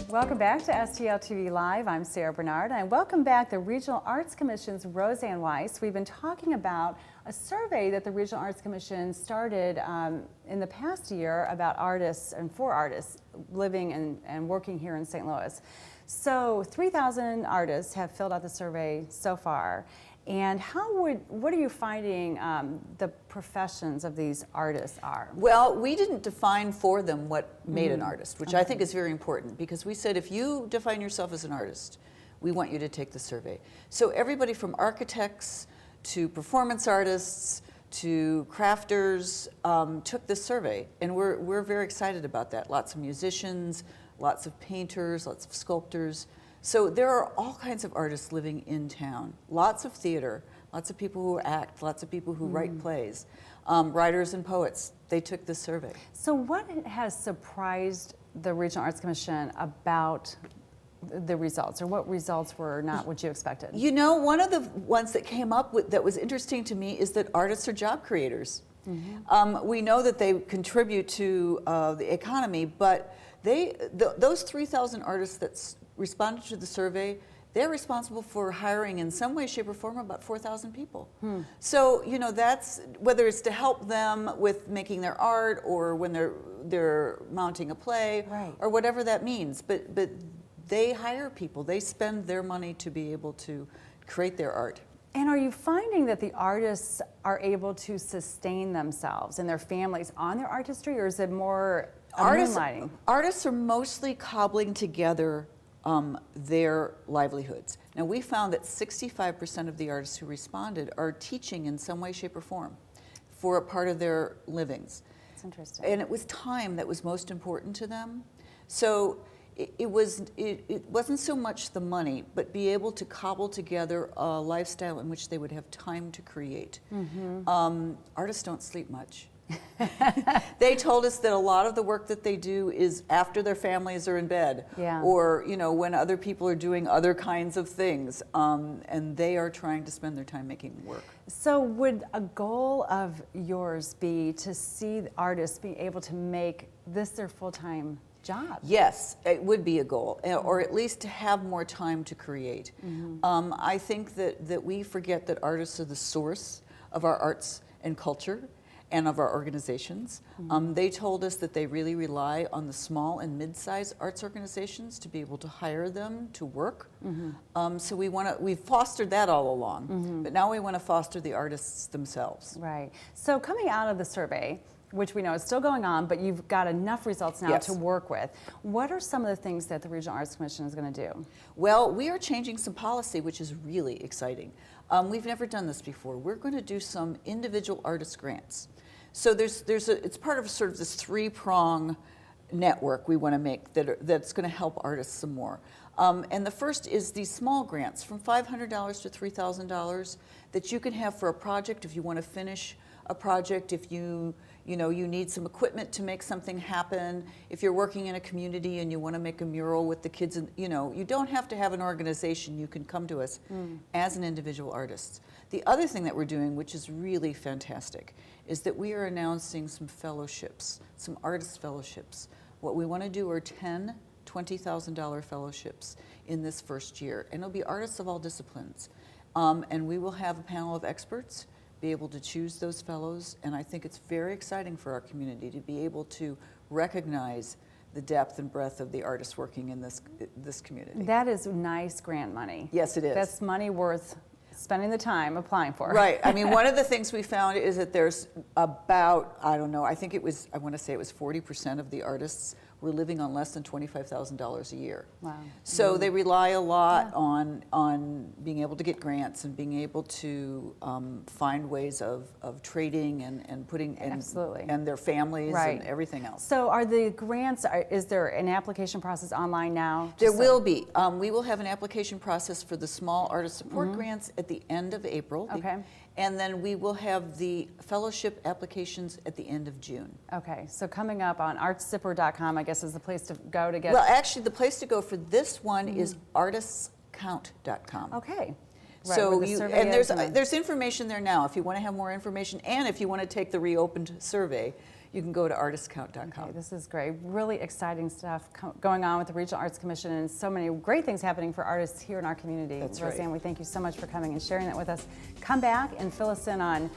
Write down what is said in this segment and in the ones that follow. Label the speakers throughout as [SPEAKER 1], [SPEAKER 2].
[SPEAKER 1] Welcome back to STL TV Live. I'm Sarah Bernard, and welcome back the Regional Arts Commission's Rosanne Weiss. We've been talking about a survey that the Regional Arts Commission started in the past year about artists and for artists living and working here in St. Louis. So 3,000 artists have filled out the survey so far. And what are you finding the professions of these artists are?
[SPEAKER 2] Well, we didn't define for them what made an artist, which I think is very important, because we said if you define yourself as an artist, we want you to take the survey. So everybody from architects to performance artists to crafters took this survey, and we're very excited about that. Lots of musicians, lots of painters, lots of sculptors. So there are all kinds of artists living in town. Lots of theater, lots of people who act, lots of people who write plays, writers and poets. They took this survey.
[SPEAKER 1] So what has surprised the Regional Arts Commission about the results, or what results were not what you expected?
[SPEAKER 2] You know, one of the ones that came up with that was interesting to me is that artists are job creators. We know that they contribute to the economy, but those 3,000 artists that responded to the survey, they're responsible for hiring in some way, shape, or form about 4,000 people. So, you know, that's whether it's to help them with making their art or when they're mounting a play, or whatever that means. But they hire people. They spend their money to be able to create their art.
[SPEAKER 1] And are you finding that the artists are able to sustain themselves and their families on their artistry, or is it more moonlighting?
[SPEAKER 2] Artists are mostly cobbling together their livelihoods. Now, we found that 65% of the artists who responded are teaching in some way, shape, or form for a part of their livings.
[SPEAKER 1] That's interesting.
[SPEAKER 2] And it was time that was most important to them. So it wasn't so much the money, but be able to cobble together a lifestyle in which they would have time to create. Artists don't sleep much. They told us that a lot of the work that they do is after their families are in bed, or you know, when other people are doing other kinds of things, and they are trying to spend their time making work.
[SPEAKER 1] So would a goal of yours be to see the artists be able to make this their full-time job?
[SPEAKER 2] Yes, it would be a goal, or at least to have more time to create. I think that we forget that artists are the source of our arts and culture and of our organizations. They told us that they really rely on the small and mid-sized arts organizations to be able to hire them to work. So we've fostered that all along, but now we want to foster the artists themselves.
[SPEAKER 1] Right. So coming out of the survey, which we know is still going on, but you've got enough results now to work with. What are some of the things that the Regional Arts Commission is going to do? Well,
[SPEAKER 2] we are changing some policy, which is really exciting. We've never done this before. We're going to do some individual artist grants. So it's part of sort of this three-prong network we want to make that's going to help artists some more. And the first is these small grants from $500 to $3,000 that you can have for a project if you want to finish a project, if you need some equipment to make something happen, if you're working in a community and you want to make a mural with the kids, and you don't have to have an organization. You can come to us as an individual artist. The other thing that we're doing, which is really fantastic, is that we are announcing some fellowships, some artist fellowships. What we want to do are 10 $20,000 fellowships in this first year, and it'll be artists of all disciplines. And we will have a panel of experts be able to choose those fellows, and I think it's very exciting for our community to be able to recognize the depth and breadth of the artists working in this community.
[SPEAKER 1] That is nice grant money.
[SPEAKER 2] Yes, it is.
[SPEAKER 1] That's money worth spending the time applying for.
[SPEAKER 2] Right. I mean, one of the things we found is that there's about, I don't know, I want to say it was 40% of the artists were living on less than $25,000 a year.
[SPEAKER 1] Wow.
[SPEAKER 2] So they rely a lot on being able to get grants and being able to find ways of trading and putting and their families and everything else.
[SPEAKER 1] So are the grants, is there an application process online now?
[SPEAKER 2] There will be. We will have an application process for the small artist support grants at the end of April.
[SPEAKER 1] Okay.
[SPEAKER 2] And then we will have the fellowship applications at the end of June.
[SPEAKER 1] Okay, so coming up on artszipper.com, I guess, is the place to go to get...
[SPEAKER 2] Well, actually, the place to go for this one is artistscount.com.
[SPEAKER 1] Okay. Right,
[SPEAKER 2] So
[SPEAKER 1] where the
[SPEAKER 2] you,
[SPEAKER 1] survey
[SPEAKER 2] and
[SPEAKER 1] is
[SPEAKER 2] there's information there now if you want to have more information, and if you want to take the reopened survey, you can go to artistscount.com.
[SPEAKER 1] Okay, this is great. Really exciting stuff going on with the Regional Arts Commission, and so many great things happening for artists here in our community.
[SPEAKER 2] That's
[SPEAKER 1] Rosanne,
[SPEAKER 2] right.
[SPEAKER 1] we thank you so much for coming and sharing that with us. Come back and fill us in on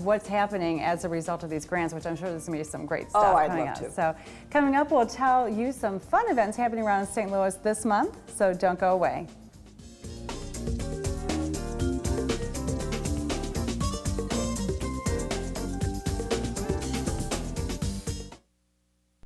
[SPEAKER 1] what's happening as a result of these grants, which I'm sure there's going to be some great stuff
[SPEAKER 2] I'd
[SPEAKER 1] coming
[SPEAKER 2] love
[SPEAKER 1] up.
[SPEAKER 2] to.
[SPEAKER 1] So coming up, we'll tell you some fun events happening around St. Louis this month, so don't go away.